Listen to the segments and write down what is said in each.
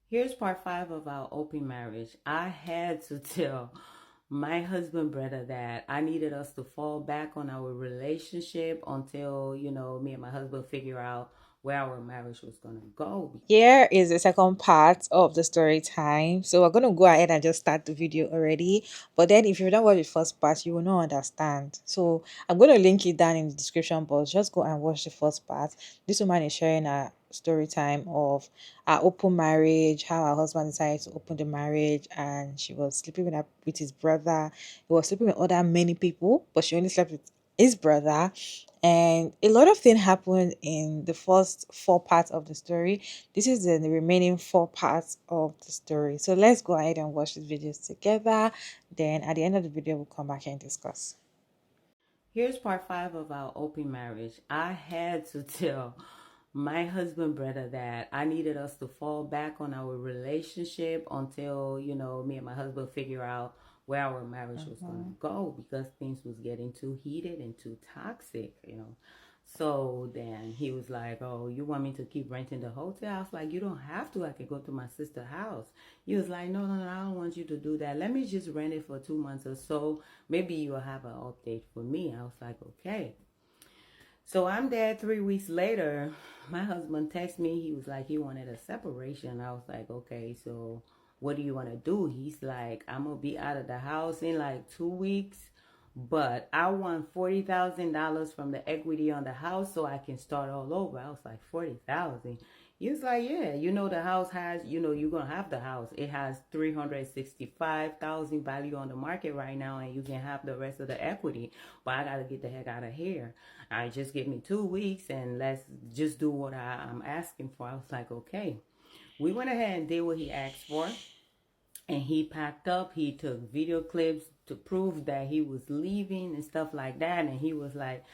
Here's part 5 of our open marriage. I had to tell my husband brother that I needed us to fall back on our relationship until, me and my husband figure out where our marriage was going to go. Here is the second part of the story time. So we're gonna go ahead and just start the video already. But then if you don't watch the first part, you will not understand. So I'm gonna link it down in the description box. Just go and watch the first part. This woman is sharing a story time of her open marriage, how her husband decided to open the marriage, and she was sleeping with his brother. He was sleeping with other many people, but she only slept with his brother. And a lot of things happened in the first four parts of the story. This is the remaining four parts of the story. So let's go ahead and watch these videos together. Then at the end of the video, we'll come back and discuss. Here's part 5 of our open marriage. I had to tell my husband brother that I needed us to fall back on our relationship until, me and my husband figure out where our marriage was going to go, because things was getting too heated and too toxic. So then he was like, "Oh, you want me to keep renting the hotel?" I was like, "You don't have to. I can go to my sister's house." He was like, "No, no, no, I don't want you to do that. Let me just rent it for 2 months or so. Maybe you'll have an update for me." I was like, "Okay." So I'm there 3 weeks later. My husband texted me. He was like, he wanted a separation. I was like, "Okay, so what do you want to do?" He's like, "I'm going to be out of the house in like 2 weeks, but I want $40,000 from the equity on the house so I can start all over." I was like, 40,000. He was like, "Yeah, the house has, you're gonna have the house. It has 365,000 value on the market right now, and you can have the rest of the equity. But I gotta get the heck out of here. I just give me 2 weeks and let's just do what I'm asking for." I was like, "Okay." We went ahead and did what he asked for, and he packed up. He took video clips to prove that he was leaving and stuff like that. And he was like,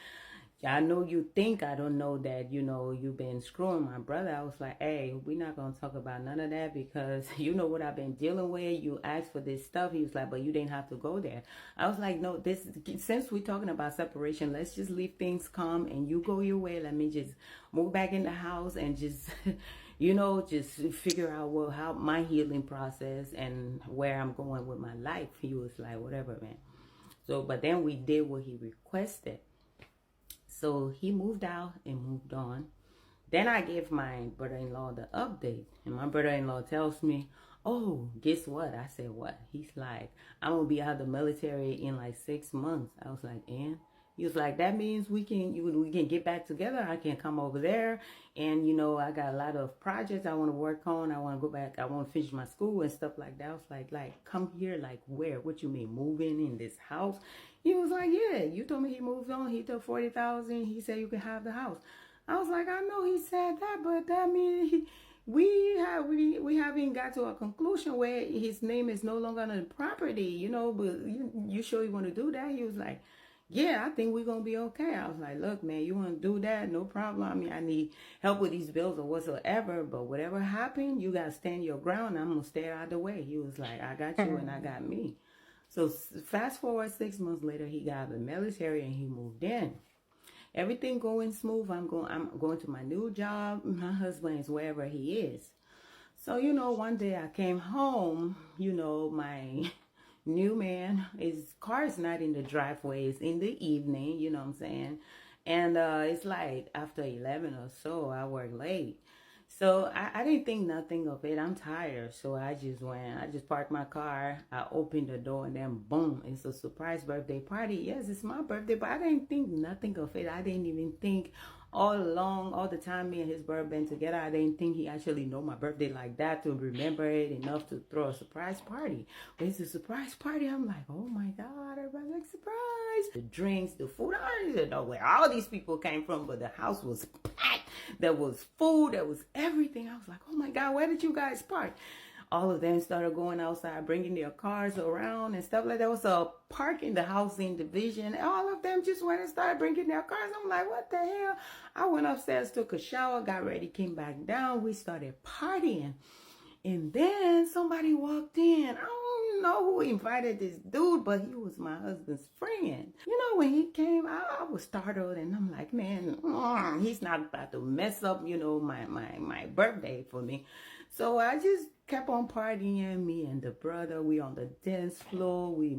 "I know you think I don't know that, you've been screwing my brother." I was like, "Hey, we're not going to talk about none of that, because you know what I've been dealing with. You asked for this stuff." He was like, "But you didn't have to go there." I was like, "No, since we're talking about separation, let's just leave things calm and you go your way. Let me just move back in the house and just just figure out how my healing process and where I'm going with my life." He was like, "Whatever, man." So, but then we did what he requested. So he moved out and moved on. Then I gave my brother-in-law the update, and my brother-in-law tells me, "Oh, guess what?" I said, "What?" He's like, "I'm gonna be out of the military in like 6 months." I was like, "And?" He was like, "That means we can get back together. I can come over there, and I got a lot of projects I want to work on. I want to go back. I want to finish my school and stuff like that." I was like, "Come here, like where? What you mean, moving in this house?" He was like, "Yeah, you told me he moved on. He took 40,000. He said you can have the house." I was like, "I know he said that, but that means we haven't got to a conclusion where his name is no longer on the property. But you sure you want to do that?" He was like, "Yeah, I think we're gonna be okay." I was like, "Look, man, you want to do that? No problem. I mean, I need help with these bills or whatsoever, but whatever happened, you gotta stand your ground. I'm gonna stay out of the way." He was like, "I got you and I got me." So fast forward 6 months later, he got out of the military and he moved in. Everything going smooth. I'm going to my new job. My husband is wherever he is. So, one day I came home, my new man, his car is not in the driveway. It's in the evening, you know what I'm saying? And it's like after 11 or so, I work late. So I didn't think nothing of it. I'm tired. So I just parked my car. I opened the door and then boom, it's a surprise birthday party. Yes, it's my birthday, but I didn't think nothing of it. I didn't even think all along, all the time me and his brother been together, I didn't think he actually know my birthday like that to remember it enough to throw a surprise party. But it's a surprise party. I'm like, "Oh my God, everybody's like, surprise." The drinks, the food, I don't even know where all these people came from, but the house was packed. There was food, there was everything. I was like, "Oh my God, where did you guys park?" All of them started going outside, bringing their cars around and stuff like that. There was a park in the housing division. All of them just went and started bringing their cars. I'm like, "What the hell?" I went upstairs, took a shower, got ready, came back down. We started partying. And then somebody walked in. I don't know who invited this dude, but he was my husband's friend. When he came, I was startled, and I'm like, "Man, he's not about to mess up, my birthday for me." So I just kept on partying. Me and the brother, we on the dance floor, we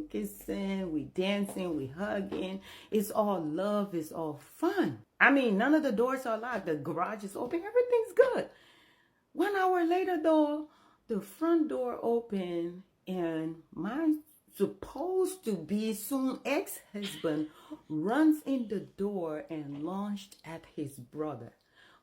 kissing, we dancing, we hugging. It's all love, it's all fun. I mean, none of the doors are locked. The garage is open, everything's good. 1 hour later, though, the front door opened, and my supposed to be soon ex-husband runs in the door and launched at his brother.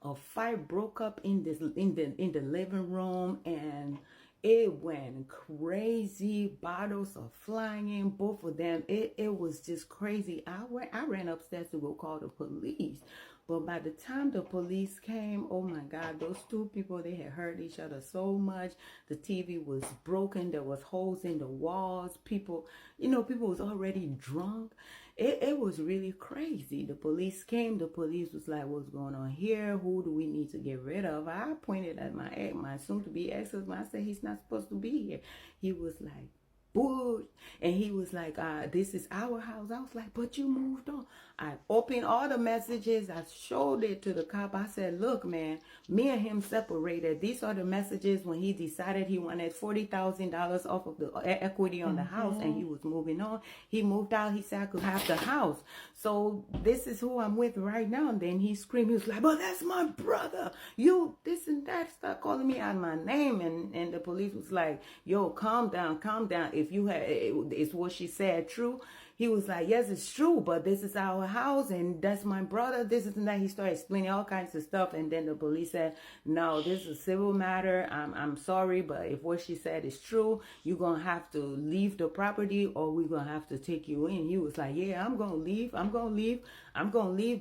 A fight broke up in the living room, and it went crazy. Bottles are flying, both of them. It was just crazy. I ran upstairs to go call the police. But by the time the police came, oh my God, those two people, they had hurt each other so much. The TV was broken. There was holes in the walls. People was already drunk. It was really crazy. The police came. The police was like, what's going on here? Who do we need to get rid of? I pointed at my soon-to-be ex-husband. I said, he's not supposed to be here. He was like, boo. And he was like, this is our house. I was like, but you moved on. I opened all the messages. I showed it to the cop. I said, look, man, me and him separated. These are the messages when he decided he wanted $40,000 off of the equity on the house, and he was moving on. He moved out. He said I could have the house. So this is who I'm with right now. And then he screamed. He was like, but that's my brother. You, this and that. Start calling me out my name. And the police was like, yo, calm down, calm down. If you had, it's what she said true. He was like, yes, it's true, but this is our house, and that's my brother, this is and that. He started explaining all kinds of stuff, and then the police said, no, this is a civil matter. I'm sorry, but if what she said is true, you're going to have to leave the property, or we're going to have to take you in. He was like, yeah, I'm going to leave,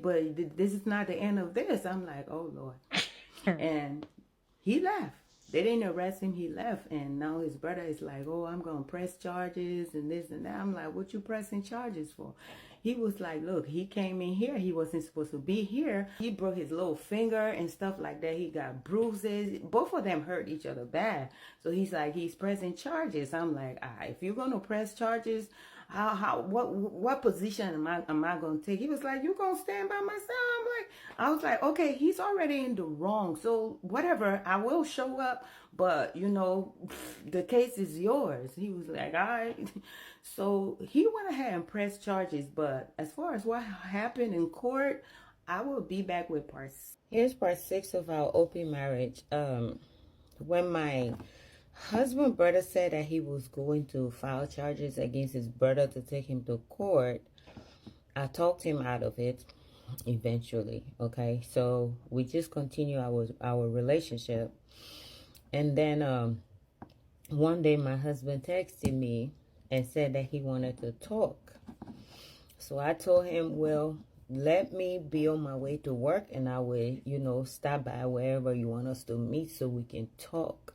but this is not the end of this. I'm like, oh, Lord. And he left. They didn't arrest him. He left. And now his brother is like, oh, I'm going to press charges and this and that. I'm like, what you pressing charges for? He was like, look, he came in here. He wasn't supposed to be here. He broke his little finger and stuff like that. He got bruises. Both of them hurt each other bad. So he's like, he's pressing charges. I'm like, if you're going to press charges, what position am I going to take? He was like, you going to stand by my side? I was like, okay, he's already in the wrong. So whatever, I will show up, but the case is yours. He was like, all right. So he went ahead and pressed charges. But as far as what happened in court, I will be back with part 6. Here's part 6 of our open marriage. When my husband brother said that he was going to file charges against his brother to take him to court, I talked him out of it eventually. Okay, so we just continue our relationship, and then one day my husband texted me and said that he wanted to talk. So I told him, well, let me be on my way to work, and I will stop by wherever you want us to meet so we can talk.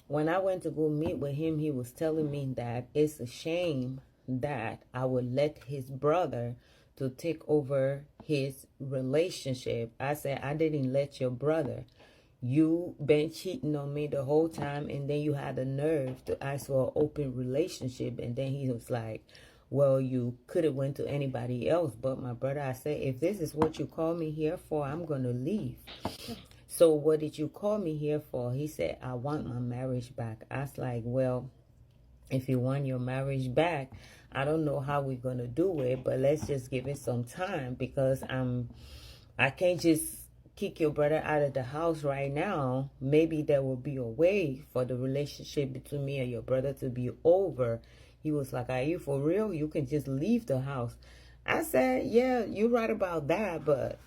When I went to go meet with him, he was telling me that it's a shame that I would let his brother to take over his relationship. I said, I didn't let your brother. You been cheating on me the whole time, and then you had the nerve to ask for an open relationship. And then he was like, well, you could have went to anybody else but my brother. I said, if this is what you call me here for, I'm going to leave. So what did you call me here for? He said, I want my marriage back. I was like, well, if you want your marriage back, I don't know how we're going to do it, but let's just give it some time, because I can't just kick your brother out of the house right now. Maybe there will be a way for the relationship between me and your brother to be over. He was like, are you for real? You can just leave the house. I said, yeah, you're right about that, but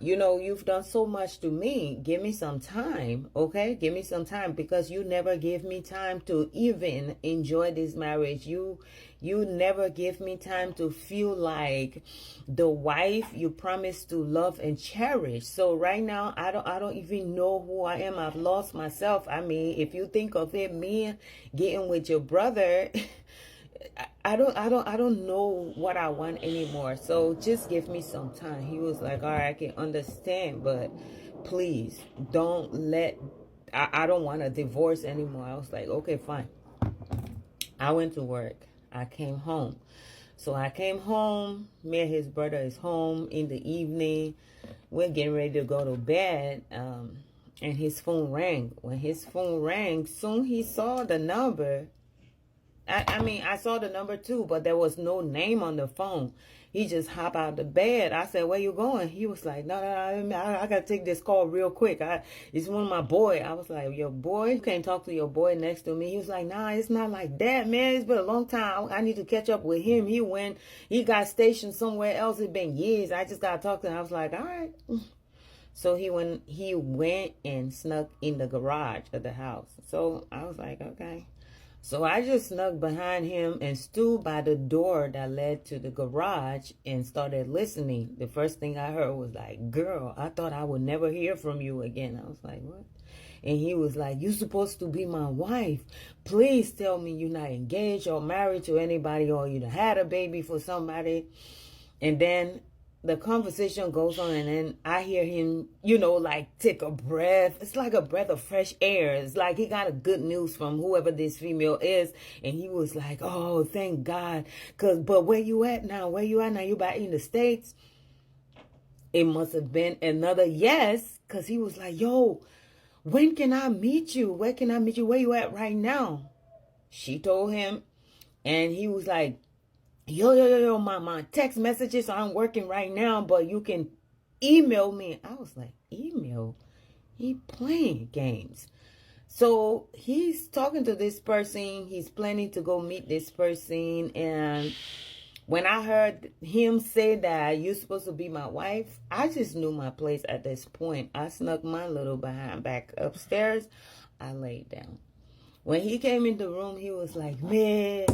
you've done so much to me. Give me some time, okay? Give me some time, because you never gave me time to even enjoy this marriage. You never gave me time to feel like the wife you promised to love and cherish. So right now, I don't even know who I am. I've lost myself. I mean, if you think of it, me getting with your brother, I don't know what I want anymore. So just give me some time. He was like, all right, I can understand, but please don't I don't want a divorce anymore. I was like, okay, fine. I went to work. I came home. So I came home. Me and his brother is home in the evening. We're getting ready to go to bed. and his phone rang. When his phone rang, soon he saw the number. I mean, I saw the number too, but there was no name on the phone. He just hopped out the bed. I said, "Where you going?" He was like, "No, I gotta take this call real quick. It's one of my boy." I was like, "Your boy? You can't talk to your boy next to me." He was like, "Nah, it's not like that, man. It's been a long time. I need to catch up with him. He got stationed somewhere else. It's been years. I just gotta talk to him." I was like, "All right." So he went and snuck in the garage of the house. So I was like, okay. So I just snuck behind him and stood by the door that led to the garage and started listening. The first thing I heard was like, "Girl, I thought I would never hear from you again." I was like, "What?" And he was like, "You're supposed to be my wife. Please tell me you're not engaged or married to anybody, or you had a baby for somebody." And then the conversation goes on, and then I hear him, like take a breath. It's like a breath of fresh air. It's like he got a good news from whoever this female is. And he was like, "Oh, thank God. But where you at now? Where you at now? You back in the States?" It must have been another yes, because he was like, "Yo, when can I meet you? Where can I meet you? Where you at right now?" She told him, and he was like, yo, my text messages aren't working right now, but you can email me. I was like, email? He playing games. So he's talking to this person. He's planning to go meet this person. And when I heard him say that you're supposed to be my wife, I just knew my place at this point. I snuck my little behind back upstairs. I laid down. When he came in the room, he was like, "Man,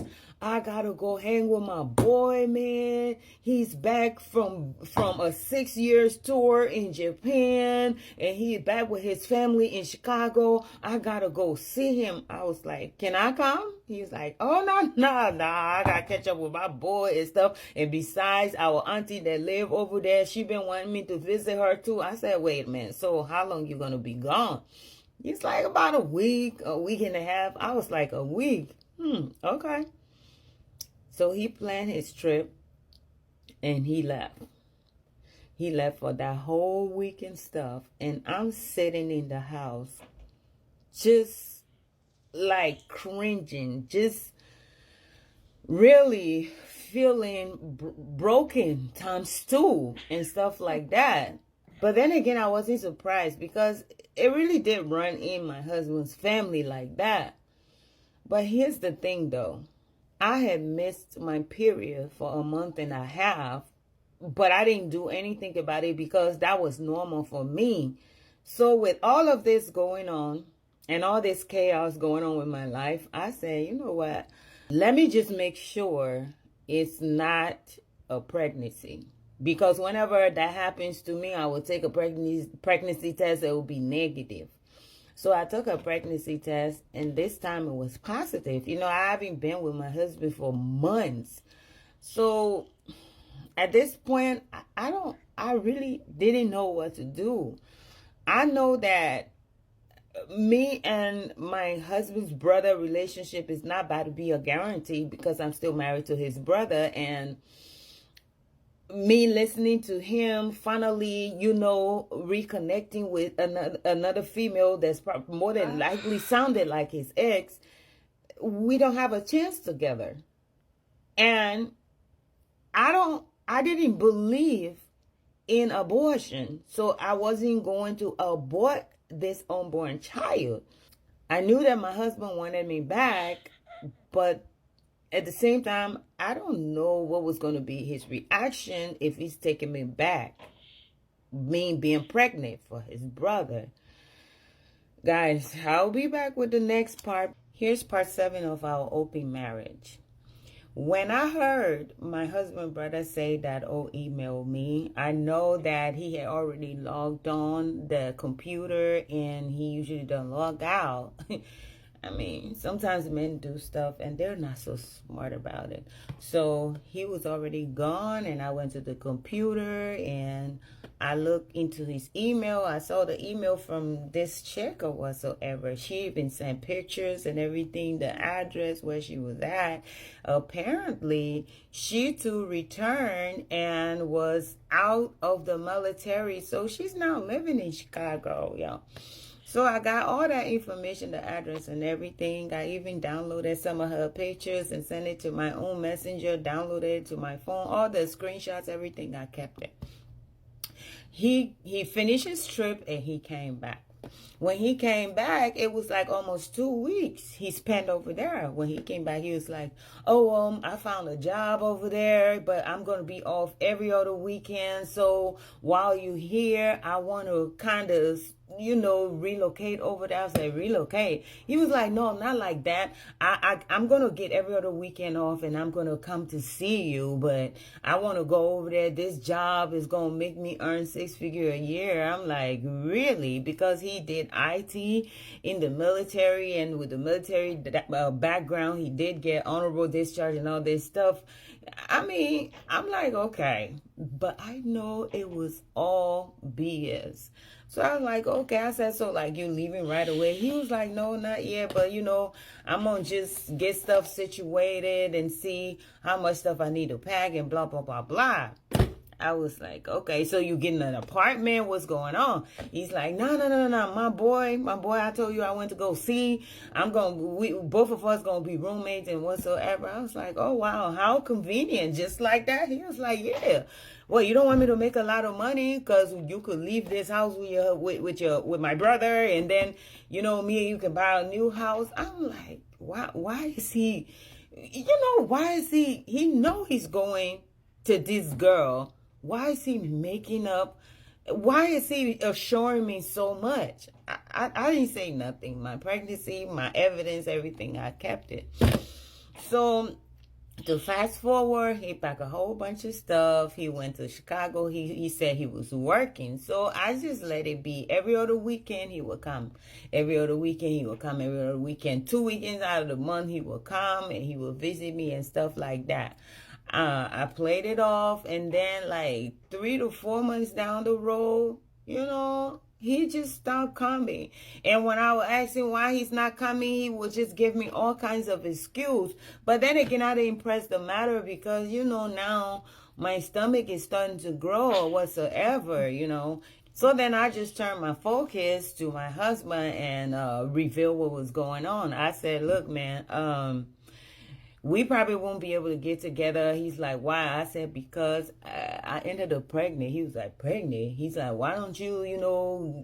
I gotta go hang with my boy, man. He's back from a 6 years tour in Japan, and he's back with his family in Chicago. I gotta go see him." I was like, "Can I come?" He was like, "Oh, no, I gotta catch up with my boy and stuff. And besides, our auntie that live over there, she been wanting me to visit her too." I said, "Wait a minute, so how long you gonna be gone?" He's like, "About a week and a half." I was like, "A week? Okay." So he planned his trip and he left. He left for that whole week and stuff. And I'm sitting in the house just like cringing, just really feeling broken times two and stuff like that. But then again, I wasn't surprised because it really did run in my husband's family like that. But here's the thing though. I had missed my period for a month and a half, but I didn't do anything about it because that was normal for me. So with all of this going on and all this chaos going on with my life, I said, you know what? Let me just make sure it's not a pregnancy. Because whenever that happens to me, I will take a pregnancy test. It will be negative. So I took a pregnancy test, and this time it was positive. I haven't been with my husband for months. So at this point, I really didn't know what to do. I know that me and my husband's brother relationship is not about to be a guarantee because I'm still married to his brother. And me listening to him finally, reconnecting with another female that's more than likely sounded like his ex, we don't have a chance together. And I didn't believe in abortion, so I wasn't going to abort this unborn child. I knew that my husband wanted me back, but at the same time, I don't know what was going to be his reaction if he's taking me back. Me being pregnant for his brother. Guys, I'll be back with the next part. Here's part 7 of our open marriage. When I heard my husband brother say that, email me, I know that he had already logged on the computer and he usually doesn't log out. I mean, sometimes men do stuff and they're not so smart about it. So he was already gone, and I went to the computer and I looked into his email. I saw the email from this chick or whatsoever. She even sent pictures and everything, the address where she was at. Apparently, she too returned and was out of the military. So she's now living in Chicago, y'all. So I got all that information, the address and everything. I even downloaded some of her pictures and sent it to my own messenger, downloaded it to my phone, all the screenshots, everything. I kept it. He finished his trip and he came back. When he came back, it was like almost 2 weeks he spent over there. When he came back, he was like, "Oh, I found a job over there, but I'm gonna be off every other weekend. So while you here, I want to kind of, relocate over there." I said, "Relocate?" He was like, "No, not like that. I'm gonna get every other weekend off, and I'm gonna come to see you. But I want to go over there. This job is gonna make me earn 6 figure a year." I'm like, "Really?" Because he did IT in the military, and with the military background, he did get honorable discharge and all this stuff. I mean, I'm like, okay, but I know it was all BS. So I was like, okay. I said, "So like you leaving right away?" He was like, "No, not yet, but I'm gonna just get stuff situated and see how much stuff I need to pack and blah blah blah blah." I was like, "Okay, so you getting an apartment? What's going on?" He's like, "No, no, no, no, no. My boy, I told you I went to go see. We both of us gonna be roommates and whatsoever." I was like, "Oh wow, how convenient!" Just like that. He was like, "Yeah. Well, you don't want me to make a lot of money because you could leave this house with my brother, and then me and you can buy a new house." I'm like, Why is he? Why is he? He know he's going to this girl. Why is he making up? Why is he assuring me so much? I didn't say nothing. My pregnancy, my evidence, everything, I kept it. So to fast forward, he packed a whole bunch of stuff. He went to Chicago. He said he was working. So I just let it be. Every other weekend he would come. Every other weekend he would come. Every other weekend. 2 weekends out of the month he would come and he would visit me and stuff like that. I played it off, and then like 3 to 4 months down the road, he just stopped coming. And when I would ask him why he's not coming, he would just give me all kinds of excuses. But then again, I didn't press the matter because, now my stomach is starting to grow or whatsoever. So then I just turned my focus to my husband and revealed what was going on. I said, "Look, man, we probably won't be able to get together." He's like, "Why?" I said, "Because I ended up pregnant." He was like, "Pregnant?" He's like, "Why don't you,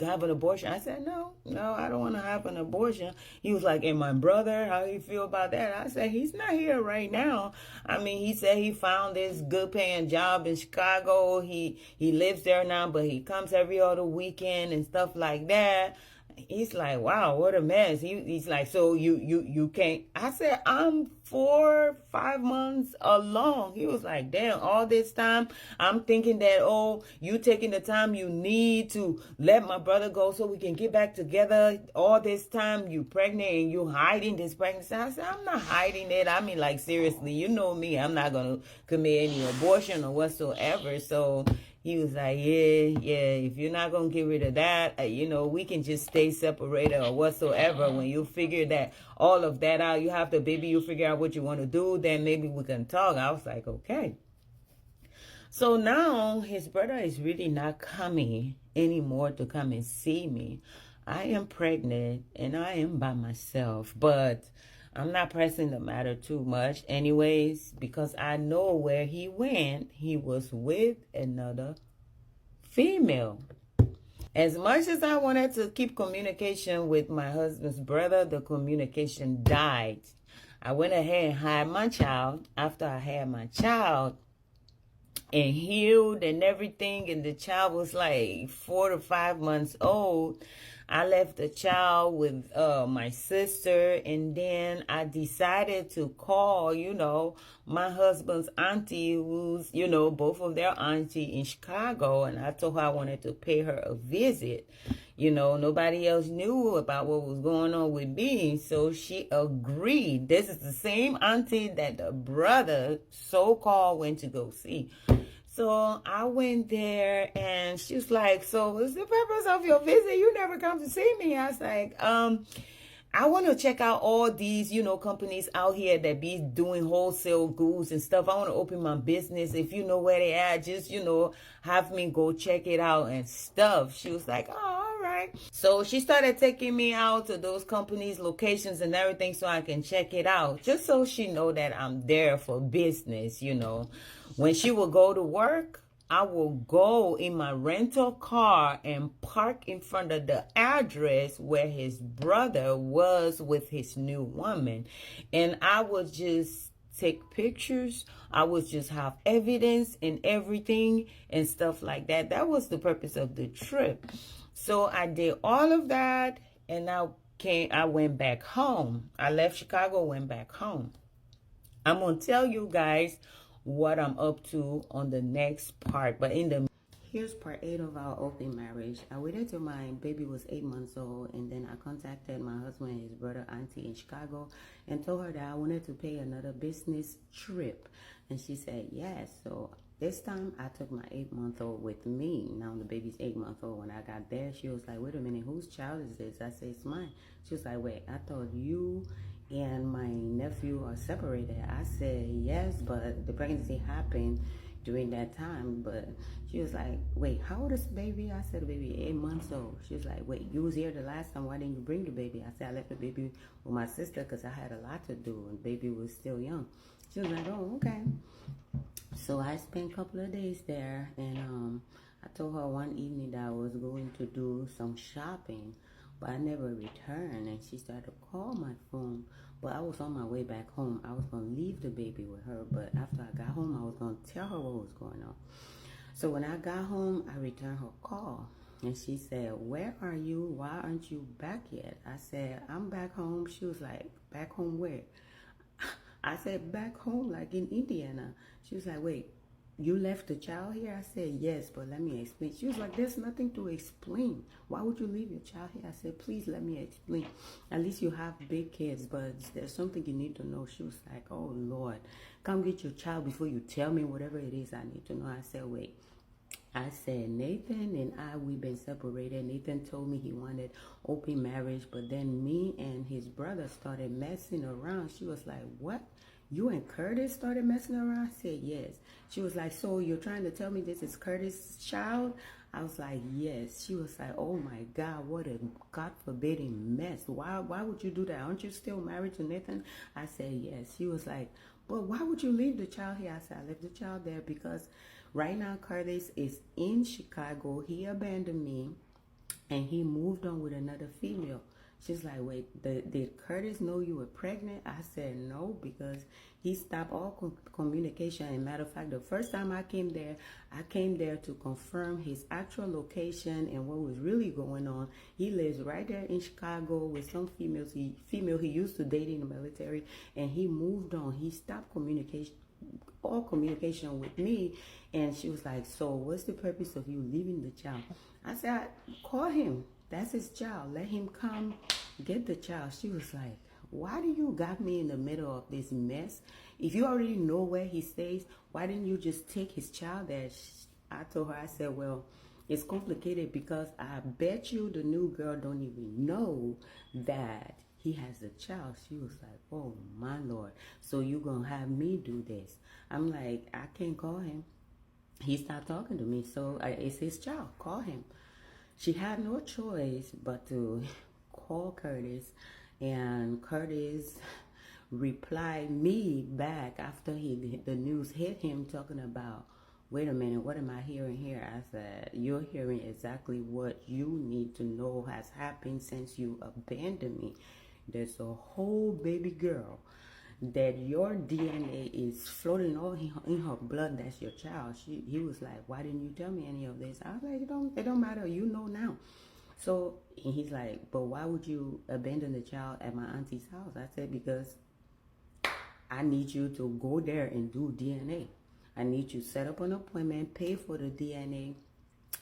have an abortion?" I said, No, I don't want to have an abortion." He was like, "And my brother, how do you feel about that?" I said, "He's not here right now. I mean, he said he found this good paying job in Chicago. He lives there now, but he comes every other weekend and stuff like that." He's like, "Wow, what a mess." He's like, "So you can't." I said, "I'm 4-5 months along." He was like, "Damn, all this time I'm thinking that, oh, you taking the time you need to let my brother go so we can get back together. All this time you pregnant and you hiding this pregnancy." I said, "I'm not hiding it. I mean, like, seriously, you know me. I'm not gonna commit any abortion or whatsoever." So he was like, yeah, if you're not going to get rid of that, we can just stay separated or whatsoever. When you figure that all of that out, you figure out what you want to do, then maybe we can talk. I was like, okay. So now his brother is really not coming anymore to come and see me. I am pregnant and I am by myself, but I'm not pressing the matter too much anyways, because I know where he went. He was with another female. As much as I wanted to keep communication with my husband's brother, the communication died. I went ahead and had my child. After I had my child and healed and everything, and the child was like 4 to 5 months old, I left the child with my sister, and then I decided to call, my husband's auntie, who's, both of their auntie in Chicago, and I told her I wanted to pay her a visit. Nobody else knew about what was going on with me, so she agreed. This is the same auntie that the brother so-called went to go see. So I went there and she was like, "So what's the purpose of your visit? You never come to see me." I was like, I want to check out all these, companies out here that be doing wholesale goods and stuff. I want to open my business. If you know where they at, just, have me go check it out and stuff." She was like, "Oh, all right." right. So she started taking me out to those companies' locations and everything so I can check it out, just so she know that I'm there for business, you know. When she would go to work, I will go in my rental car and park in front of the address where his brother was with his new woman. And I would just take pictures. I would just have evidence and everything and stuff like that. That was the purpose of the trip. So I did all of that, and I went back home. I left Chicago, went back home. I'm going to tell you guys what I'm up to on the next part. But here's part 8 of our open marriage. I waited till my baby was 8 months old, and then I contacted my husband and his brother auntie in Chicago and told her that I wanted to pay another business trip. And she said yes. So this time I took my 8-month-old with me. Now the baby's 8 months old. When I got there, she was like, wait a minute, whose child is this? I said, it's mine. She was like, wait, I thought you and my nephew are separated. I said yes, but the pregnancy happened during that time. But she was like, wait, how old is the baby? I said, the baby 8 months old. She was like, wait, you was here the last time, why didn't you bring the baby? I said, I left the baby with my sister because I had a lot to do and the baby was still young. She was like, oh, okay. So I spent a couple of days there, and I told her one evening that I was going to do some shopping, but I never returned. And she started to call my phone, but I was on my way back home. I was going to leave the baby with her, but after I got home, I was going to tell her what was going on. So when I got home, I returned her call, and she said, where are you? Why aren't you back yet? I said, I'm back home. She was like, back home where? I said, back home, like in Indiana. She was like, wait, you left the child here? I said, yes, but let me explain. She was like, there's nothing to explain. Why would you leave your child here? I said, please let me explain. At least you have big kids, but there's something you need to know. She was like, oh, Lord, come get your child before you tell me whatever it is I need to know. I said, wait. I said, Nathan and I, we've been separated. Nathan told me he wanted open marriage, but then me and his brother started messing around. She was like, what? You and Curtis started messing around? I said, yes. She was like, so you're trying to tell me this is Curtis' child? I was like, yes. She was like, oh my God, what a God forbidding mess. Why would you do that? Aren't you still married to Nathan? I said, yes. She was like, but why would you leave the child here? I said, I left the child there because right now Curtis is in Chicago. He abandoned me and he moved on with another female. She's like, wait, did Curtis know you were pregnant? I said no, because he stopped all communication. And matter of fact, the first time I came there to confirm his actual location and what was really going on. He lives right there in Chicago with some female he used to date in the military, and he moved on. He stopped all communication with me. And she was like, so what's the purpose of you leaving the child? I said, call him. That's his child. Let him come get the child. She was like, why do you got me in the middle of this mess? If you already know where he stays, why didn't you just take his child there? I told her, I said, well, it's complicated because I bet you the new girl don't even know that he has a child. She was like, oh my Lord, so you gonna have me do this? I'm like, I can't call him. He stopped talking to me, so it's his child. Call him. She had no choice but to call Curtis, and Curtis replied me back after the news hit him, talking about, wait a minute, what am I hearing here? I said, you're hearing exactly what you need to know has happened since you abandoned me. There's a whole baby girl that your DNA is floating all in her blood. That's your child. He was like, why didn't you tell me any of this? I was like, it don't matter. You know now. So he's like, but why would you abandon the child at my auntie's house? I said, because I need you to go there and do DNA. I need you to set up an appointment, pay for the DNA.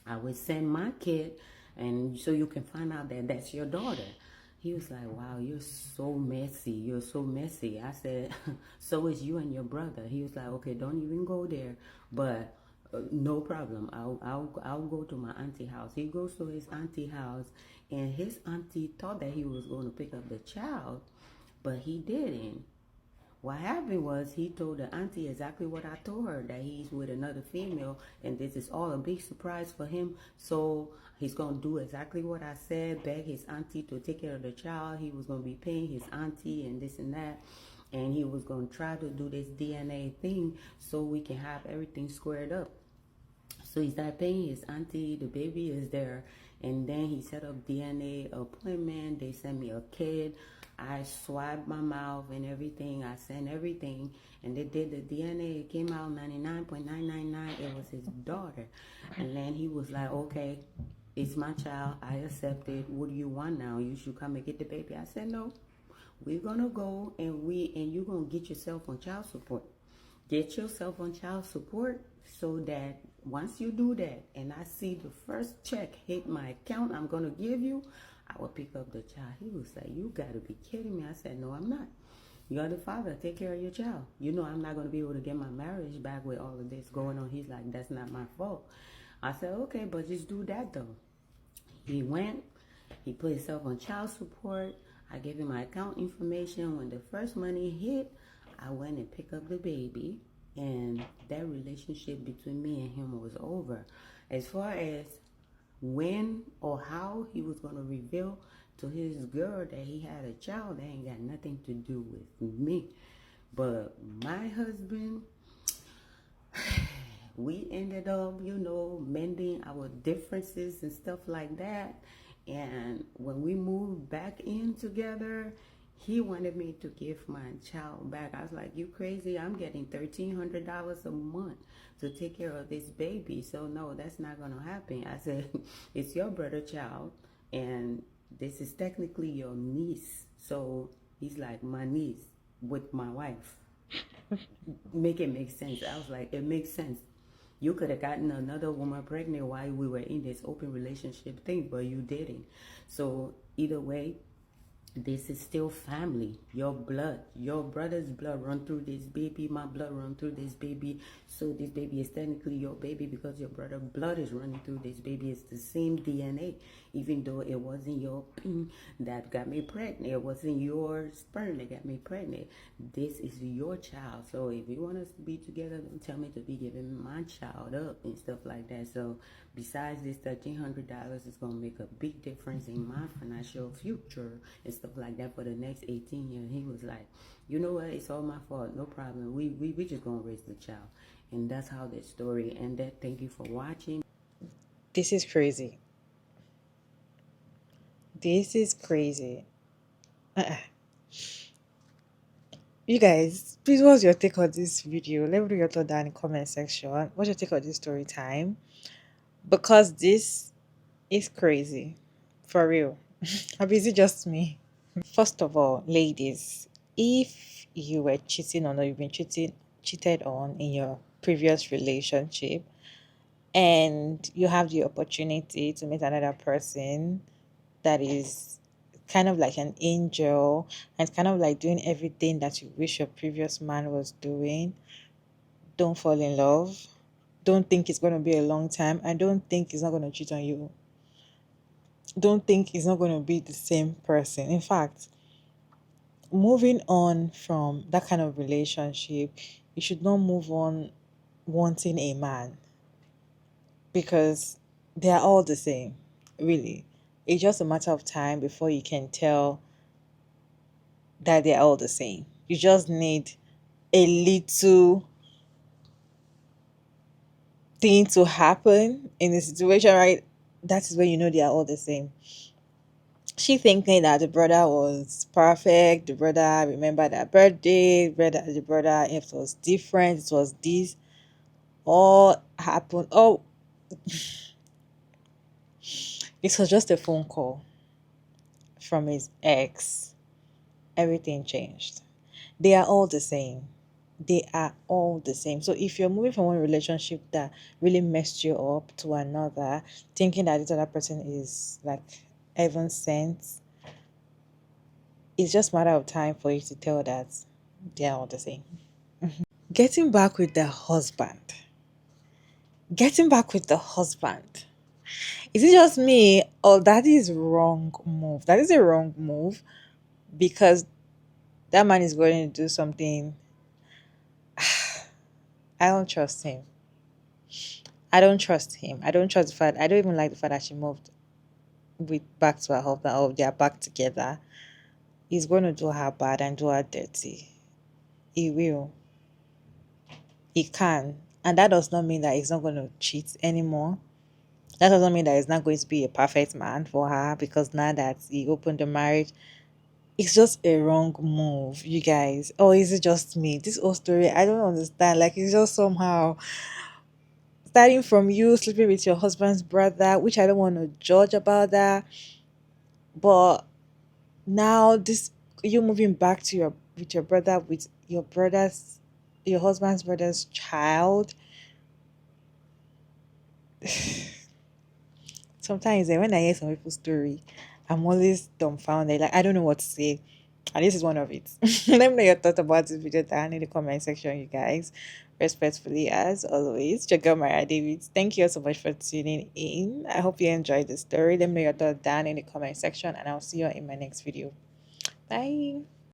I will send my kid, and so you can find out that that's your daughter. He was like, wow, you're so messy. You're so messy. I said, so is you and your brother. He was like, okay, don't even go there. But no problem. I'll go to my auntie house. He goes to his auntie house, and his auntie thought that he was going to pick up the child, but he didn't. What happened was he told the auntie exactly what I told her, that he's with another female and this is all a big surprise for him. So he's going to do exactly what I said, beg his auntie to take care of the child. He was going to be paying his auntie and this and that. And he was going to try to do this DNA thing so we can have everything squared up. So he started paying his auntie. The baby is there. And then he set up DNA appointment. They sent me a kid. I swab my mouth and everything. I sent everything. And they did the DNA. It came out 99.999. It was his daughter. And then he was like, okay, it's my child. I accept it. What do you want now? You should come and get the baby. I said, no. We're going to go and you're going to get yourself on child support. Get yourself on child support so that once you do that and I see the first check hit my account I'm going to give you, I will pick up the child. He was like, you got to be kidding me. I said, no, I'm not. You're the father. Take care of your child. You know I'm not going to be able to get my marriage back with all of this going on. He's like, that's not my fault. I said, okay, but just do that though. He went. He put himself on child support. I gave him my account information. When the first money hit, I went and picked up the baby, and that relationship between me and him was over. As far as when or how he was going to reveal to his girl that he had a child, that ain't got nothing to do with me. But my husband, we ended up, mending our differences and stuff like that. And when we moved back in together, he wanted me to give my child back. I was like, you crazy? I'm getting $1,300 a month to take care of this baby. So no, that's not going to happen. I said, it's your brother child, and this is technically your niece. So he's like, my niece with my wife. Make it make sense. I was like, it makes sense. You could have gotten another woman pregnant while we were in this open relationship thing, but you didn't. So either way, this is still family. Your blood, your brother's blood run through this baby, my blood run through this baby. So this baby is technically your baby because your brother's blood is running through this baby. It's the same DNA, even though it wasn't your that got me pregnant. It wasn't your sperm that got me pregnant. This is your child. So if you want us to be together, don't tell me to be giving my child up and stuff like that. So besides this $1,300 is gonna make a big difference in my financial future and stuff like that for the next 18 years. He was like, you know what, it's all my fault, no problem. We just gonna raise the child. And that's how that story ended. Thank you for watching. This is crazy. This is crazy. Uh-uh. You guys, please, what's your take on this video? Let me know your thought down in the comment section. What's your take on this story time? Because this is crazy. For real. Or is it just me? First of all, ladies, if you were cheating on or you've been cheated on in your previous relationship and you have the opportunity to meet another person that is kind of like an angel and kind of like doing everything that you wish your previous man was doing, don't fall in love. Don't think it's going to be a long time. I don't think he's not going to cheat on you. Don't think he's not going to be the same person. In fact, moving on from that kind of relationship, you should not move on wanting a man because they are all the same, really. It's just a matter of time before you can tell that they're all the same. You just need a little thing to happen in the situation, right? That is when you know they are all the same. She thinking that the brother was perfect, the brother remembered her birthday, the brother, if it was different, it was this, all happened. Oh, it was just a phone call from his ex. Everything changed. They are all the same. They are all the same. So if you're moving from one relationship that really messed you up to another, thinking that this other person is like heaven sent, it's just a matter of time for you to tell that they are all the same. Getting back with the husband. Getting back with the husband. Is it just me or that is wrong move? That is a wrong move because that man is going to do something. I don't trust him. I don't trust him. I don't trust the fact. I don't even like the fact that she moved with back to her husband, or they are back together. He's going to do her bad and do her dirty. He will. He can. And that does not mean that he's not going to cheat anymore. That doesn't mean that he's not going to be a perfect man for her, because now that he opened the marriage, it's just a wrong move, you guys. Or is it just me? This whole story, I don't understand. Like, it's just somehow starting from you sleeping with your husband's brother, which I don't want to judge about that. But now this, you moving back to your with your brother, with your husband's brother's child. Sometimes when I hear some people's story, I'm always dumbfounded. Like, I don't know what to say. And this is one of it. Let me know your thoughts about this video down in the comment section, you guys. Respectfully, as always, check out Mara Davids. Thank you so much for tuning in. I hope you enjoyed the story. Let me know your thoughts down in the comment section, and I'll see you in my next video. Bye.